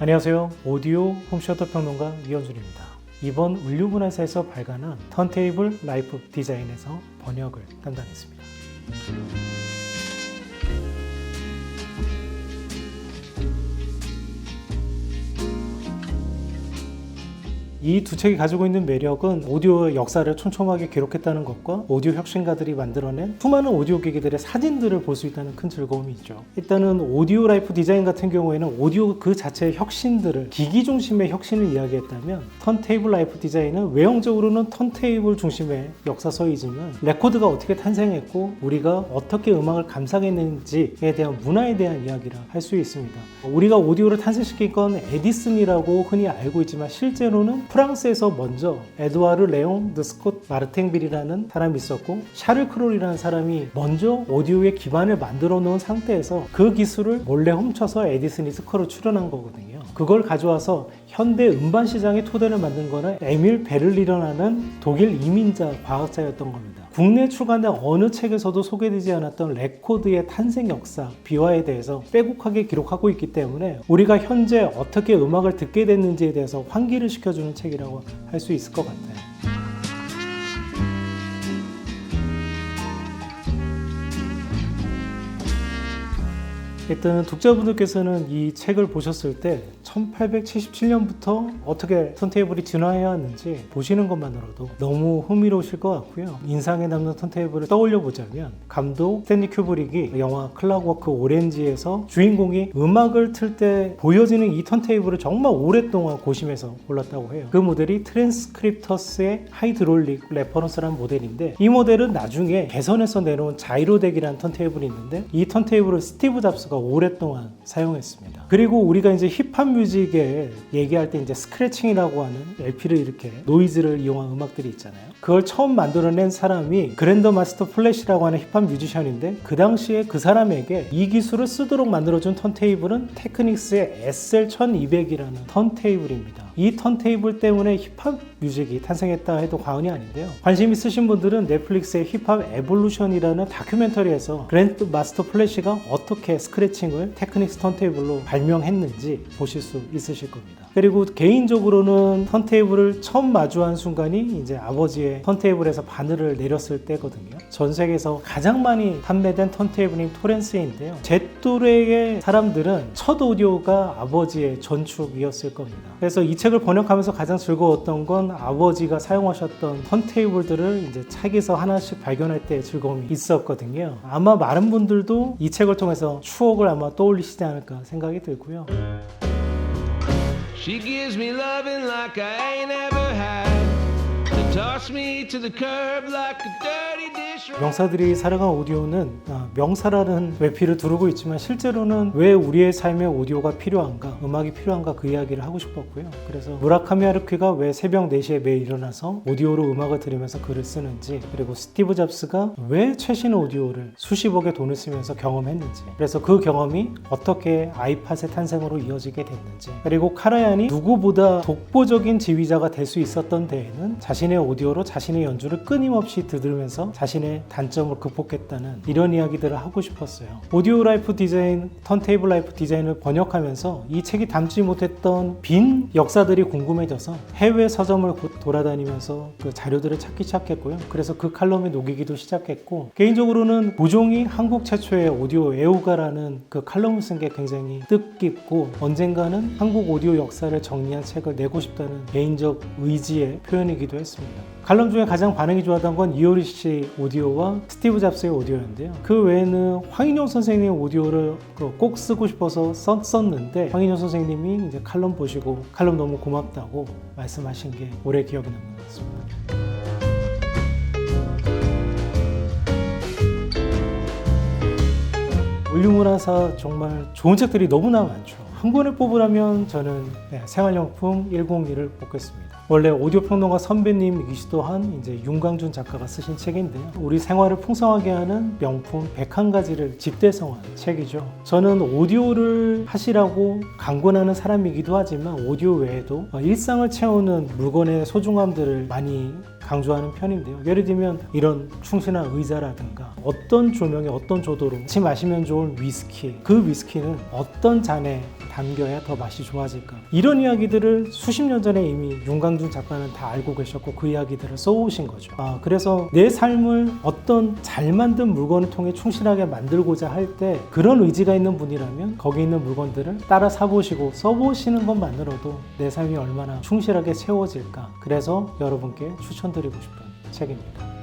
안녕하세요. 오디오 홈쇼터 평론가 이현준입니다. 이번 울류문화사에서 발간한 턴테이블 라이프 디자인에서 번역을 담당했습니다. 이 두 책이 가지고 있는 매력은 오디오의 역사를 촘촘하게 기록했다는 것과 오디오 혁신가들이 만들어낸 수많은 오디오 기기들의 사진들을 볼 수 있다는 큰 즐거움이 있죠. 일단은 오디오 라이프 디자인 같은 경우에는 오디오 그 자체의 혁신들을 기기 중심의 혁신을 이야기했다면 턴테이블 라이프 디자인은 외형적으로는 턴테이블 중심의 역사서이지만 레코드가 어떻게 탄생했고 우리가 어떻게 음악을 감상했는지에 대한 문화에 대한 이야기를 할 수 있습니다. 우리가 오디오를 탄생시킨 건 에디슨이라고 흔히 알고 있지만 실제로는 프랑스에서 먼저 에드와르 레옹 드 스콧 마르탱빌이라는 사람이 있었고 샤를 크롤이라는 사람이 먼저 오디오의 기반을 만들어 놓은 상태에서 그 기술을 몰래 훔쳐서 에디슨이 스코어를 출연한 거거든요. 그걸 가져와서 현대 음반 시장의 토대를 만든 거는 에밀 베를리라는 독일 이민자 과학자였던 겁니다. 국내에 출간된 어느 책에서도 소개되지 않았던 레코드의 탄생 역사, 비화에 대해서 빼곡하게 기록하고 있기 때문에 우리가 현재 어떻게 음악을 듣게 됐는지에 대해서 환기를 시켜주는 책이라고 할 수 있을 것 같아요. 일단 독자분들께서는 이 책을 보셨을 때 1877년부터 어떻게 턴테이블이 진화해 왔는지 보시는 것만으로도 너무 흥미로우실 것 같고요. 인상에 남는 턴테이블을 떠올려 보자면 감독 스탠리 큐브릭이 영화 클락워크 오렌지에서 주인공이 음악을 틀 때 보여지는 이 턴테이블을 정말 오랫동안 고심해서 골랐다고 해요. 그 모델이 트랜스크립터스의 하이드롤릭 레퍼런스라는 모델인데 이 모델은 나중에 개선해서 내놓은 자이로덱이라는 턴테이블이 있는데 이 턴테이블을 스티브 잡스가 오랫동안 사용했습니다. 그리고 우리가 이제 힙합 뮤직에 얘기할 때 이제 스크래칭이라고 하는 LP를 이렇게 노이즈를 이용한 음악들이 있잖아요. 그걸 처음 만들어낸 사람이 그랜더 마스터 플래시라고 하는 힙합 뮤지션인데 그 당시에 그 사람에게 이 기술을 쓰도록 만들어준 턴테이블은 테크닉스의 SL1200이라는 턴테이블입니다. 이 턴테이블 때문에 힙합 뮤직이 탄생했다 해도 과언이 아닌데요. 관심 있으신 분들은 넷플릭스의 힙합 에볼루션이라는 다큐멘터리에서 그랜드 마스터 플래시가 어떻게 스크래칭을 테크닉스 턴테이블로 발명했는지 보실 수 있으실 겁니다. 그리고 개인적으로는 턴테이블을 처음 마주한 순간이 이제 아버지의 턴테이블에서 바늘을 내렸을 때거든요. 전 세계에서 가장 많이 판매된 턴테이블인 토렌스인데요. 제 또래의 사람들은 첫 오디오가 아버지의 전축이었을 겁니다. 그래서 이 책을 번역하면서 가장 즐거웠던 건 아버지가 사용하셨던 턴테이블들을 이제 책에서 하나씩 발견할 때 즐거움이 있었거든요. 아마 많은 분들도 이 책을 통해서 추억을 아마 떠올리시지 않을까 생각이 들고요. She gives me loving like I ain't ever had. To toss me to the curb like a dirty dish. 명사들이 살아간 오디오는 명사라는 외피를 두르고 있지만 실제로는 왜 우리의 삶에 오디오가 필요한가, 음악이 필요한가 그 이야기를 하고 싶었고요. 그래서 무라카미 하루키가 왜 새벽 4시에 매일 일어나서 오디오로 음악을 들으면서 글을 쓰는지, 그리고 스티브 잡스가 왜 최신 오디오를 수십억의 돈을 쓰면서 경험했는지, 그래서 그 경험이 어떻게 아이팟의 탄생으로 이어지게 됐는지, 그리고 카라얀이 누구보다 독보적인 지휘자가 될 수 있었던 데에는 자신의 오디오로 자신의 연주를 끊임없이 들으면서 자신의 단점을 극복했다는 이런 이야기들을 하고 싶었어요. 오디오 라이프 디자인, 턴테이블 라이프 디자인을 번역하면서 이 책이 담지 못했던 빈 역사들이 궁금해져서 해외 서점을 돌아다니면서 그 자료들을 찾기 시작했고요. 그래서 그 칼럼에 녹이기도 시작했고, 개인적으로는 고종이 한국 최초의 오디오 애호가라는 그 칼럼을 쓴 게 굉장히 뜻깊고 언젠가는 한국 오디오 역사를 정리한 책을 내고 싶다는 개인적 의지의 표현이기도 했습니다. 칼럼 중에 가장 반응이 좋았던 건 이효리 씨 오디오와 스티브 잡스의 오디오였는데요. 그 외에는 황인용 선생님의 오디오를 꼭 쓰고 싶어서 썼는데 황인용 선생님이 이제 칼럼 보시고 칼럼 너무 고맙다고 말씀하신 게 오래 기억에 남는 것 같습니다. 울류문화사 정말 좋은 책들이 너무나 많죠. 한 권을 뽑으라면 저는 생활용품 101을 뽑겠습니다. 원래 오디오 평론가 선배님이시기도 한 이제 윤광준 작가가 쓰신 책인데요. 우리 생활을 풍성하게 하는 명품 101가지를 집대성한 책이죠. 저는 오디오를 하시라고 강권하는 사람이기도 하지만 오디오 외에도 일상을 채우는 물건의 소중함들을 많이 강조하는 편인데요. 예를 들면 이런 충실한 의자라든가 어떤 조명에 어떤 조도로 같이 마시면 좋은 위스키, 그 위스키는 어떤 잔에 담겨야 더 맛이 좋아질까, 이런 이야기들을 수십 년 전에 이미 윤강준 작가는 다 알고 계셨고 그 이야기들을 써오신 거죠. 그래서 내 삶을 어떤 잘 만든 물건을 통해 충실하게 만들고자 할 때 그런 의지가 있는 분이라면 거기 있는 물건들을 따라 사보시고 써보시는 것만으로도 내 삶이 얼마나 충실하게 채워질까, 그래서 여러분께 추천드리고 싶은 책입니다.